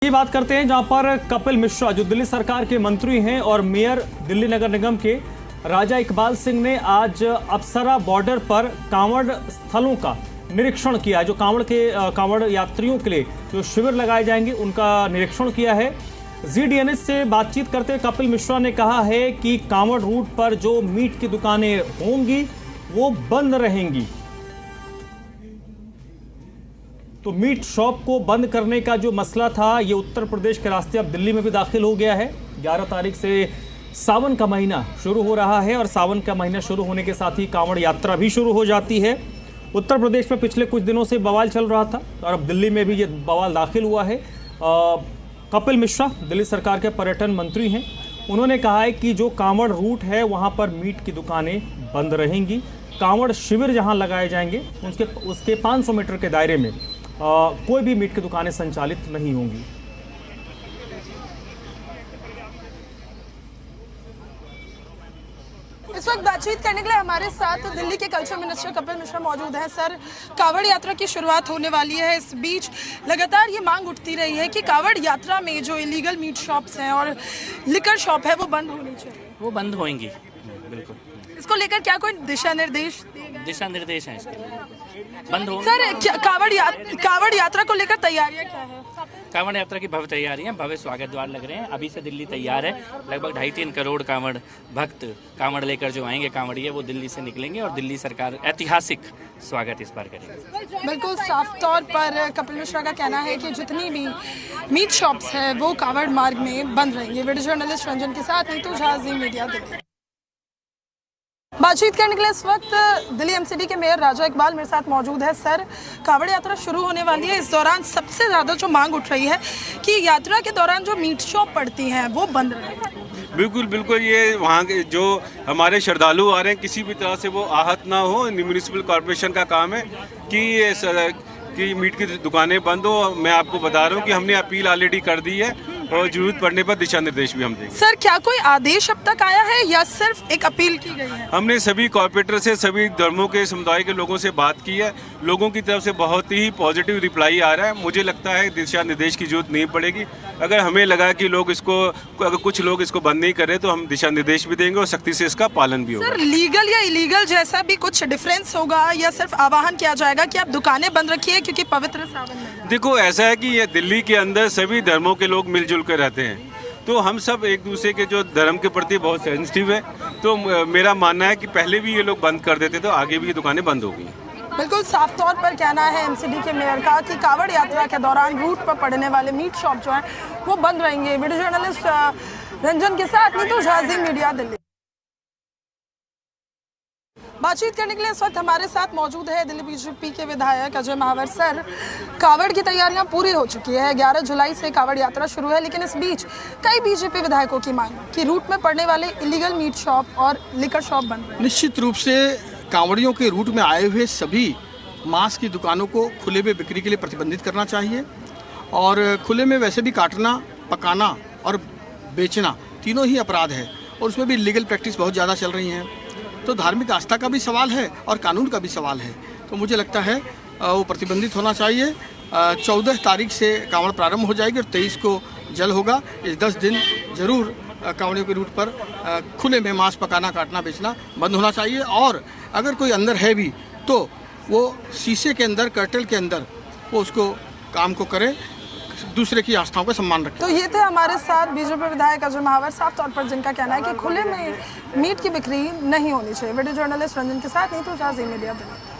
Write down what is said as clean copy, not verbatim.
ये बात करते हैं जहां पर कपिल मिश्रा जो दिल्ली सरकार के मंत्री हैं और मेयर दिल्ली नगर निगम के राजा इकबाल सिंह ने आज अप्सरा बॉर्डर पर कांवड़ स्थलों का निरीक्षण किया। जो कांवड़ यात्रियों के लिए जो शिविर लगाए जाएंगे उनका निरीक्षण किया है। ZDNH से बातचीत करते कपिल मिश्रा ने कहा है कि कांवड़ रूट पर जो मीट की दुकानें होंगी वो बंद रहेंगी। तो मीट शॉप को बंद करने का जो मसला था ये उत्तर प्रदेश के रास्ते अब दिल्ली में भी दाखिल हो गया है। 11 तारीख से सावन का महीना शुरू हो रहा है और सावन का महीना शुरू होने के साथ ही कांवड़ यात्रा भी शुरू हो जाती है। उत्तर प्रदेश में पिछले कुछ दिनों से बवाल चल रहा था और अब दिल्ली में भी ये बवाल दाखिल हुआ है। कपिल मिश्रा दिल्ली सरकार के पर्यटन मंत्री हैं। उन्होंने कहा है कि जो कांवड़ रूट है वहाँ पर मीट की दुकानें बंद रहेंगी। कांवड़ शिविर जहाँ लगाए जाएंगे उसके 500 मीटर के दायरे में कोई भी मीट की दुकानें संचालित नहीं होंगी। इस वक्त बातचीत करने के लिए हमारे साथ दिल्ली के कल्चर मिनिस्टर कपिल मिश्रा मौजूद हैं। सर, कांवड़ यात्रा की शुरुआत होने वाली है। इस बीच लगातार ये मांग उठती रही है कि कांवड़ यात्रा में जो इलीगल मीट शॉप्स हैं और लिकर शॉप है वो बंद होनी चाहिए। वो बंद होंगी, बिल्कुल। इसको लेकर क्या कोई दिशा निर्देश हैं इसके लिए, बंद होंगे। सर, कांवड़ यात्रा को लेकर तैयारियां क्या है? कांवड़ यात्रा की भव्य तैयारियां, भव्य स्वागत द्वार लग रहे हैं। अभी से दिल्ली तैयार है। लगभग 2.5-3 करोड़ कांवड़ भक्त कांवड़ लेकर जो आएंगे कांवड़िए वो दिल्ली से निकलेंगे और दिल्ली सरकार ऐतिहासिक स्वागत इस बार करेगी। बिल्कुल साफ तौर पर कपिल मिश्रा का कहना है कि जितनी भी मीट शॉप्स है वो कांवड़ मार्ग में बंद रहेंगे। वीडियो जर्नलिस्ट रंजन के साथ नीतू झा, जी मीडिया दिल्ली। बातचीत करने के लिए इस वक्त दिल्ली MCD के मेयर राजा इकबाल मेरे साथ मौजूद है। सर, कांवड़ यात्रा शुरू होने वाली है। इस दौरान सबसे ज़्यादा जो मांग उठ रही है कि यात्रा के दौरान जो मीट शॉप पड़ती हैं वो बंद रहे। बिल्कुल बिल्कुल, ये वहाँ के जो हमारे श्रद्धालु आ रहे हैं किसी भी तरह से वो आहत ना हो। म्यूनिसिपल कॉर्पोरेशन का काम है कि मीट की दुकानें बंद हो। मैं आपको बता रहा हूँ कि हमने अपील ऑलरेडी कर दी है और जरूरत पड़ने पर दिशा निर्देश भी हम देंगे। सर, क्या कोई आदेश अब तक आया है या सिर्फ एक अपील की गई है? हमने सभी कॉर्पोरेटर से, सभी धर्मों के समुदाय के लोगों से बात की है। लोगों की तरफ से बहुत ही पॉजिटिव रिप्लाई आ रहा है। मुझे लगता है दिशा निर्देश की जरूरत नहीं पड़ेगी। अगर हमें लगा कि अगर कुछ लोग इसको बंद नहीं करें तो हम दिशा निर्देश भी देंगे और सख्ती से इसका पालन भी होगा। सर, लीगल या इलीगल जैसा भी कुछ डिफरेंस होगा या सिर्फ आह्वान किया जाएगा कि आप दुकानें बंद रखिए क्योंकि पवित्र सावन है? देखो, ऐसा है कि ये दिल्ली के अंदर सभी धर्मों के लोग मिलजुल कर रहते हैं, तो हम सब एक दूसरे के जो धर्म के प्रति बहुत सेंसिटिव है। तो मेरा मानना है कि पहले भी ये लोग बंद कर देते तो आगे भी ये दुकानें बंद होगी। बिल्कुल साफ तौर पर कहना है MCD के मेयर का कि कांवड़ यात्रा के दौरान रूट पर पड़ने वाले मीट शॉप जो है वो बंद रहेंगे। वीडियो जर्नलिस्ट रंजन के साथ नीतू झा, जी मीडिया दिल्ली। बातचीत करने के लिए इस वक्त हमारे साथ मौजूद है दिल्ली BJP के विधायक अजय महावर। सर, कांवड़ की तैयारियां पूरी हो चुकी है। 11 जुलाई से कांवड़ यात्रा शुरू है, लेकिन इस बीच कई BJP विधायकों की मांग कि रूट में पड़ने वाले इलीगल मीट शॉप और लिकर शॉप बंद रहे। निश्चित रूप से कांवड़ियों के रूट में आए हुए सभी मांस की दुकानों को खुले में बिक्री के लिए प्रतिबंधित करना चाहिए और खुले में वैसे भी काटना, पकाना और बेचना तीनों ही अपराध है और उसमें भी लीगल प्रैक्टिस बहुत ज़्यादा चल रही हैं। तो धार्मिक आस्था का भी सवाल है और कानून का भी सवाल है। तो मुझे लगता है वो प्रतिबंधित होना चाहिए। 14 तारीख से कांवड़ प्रारंभ हो जाएगी और 23 को जल होगा। इस 10 दिन जरूर कांवड़ियों के रूट पर खुले में मांस पकाना, काटना, बेचना बंद होना चाहिए और अगर कोई अंदर है भी तो वो शीशे के अंदर, कर्टल के अंदर वो उसको काम को करे, दूसरे की आस्थाओं का सम्मान रखें। तो ये थे हमारे साथ BJP विधायक अजय महावर, साफ तौर पर जिनका कहना है कि खुले में मीट की बिक्री नहीं होनी चाहिए। वीडियो जर्नलिस्ट रंजन के साथ नीतू झा, जी मीडिया दिल्ली।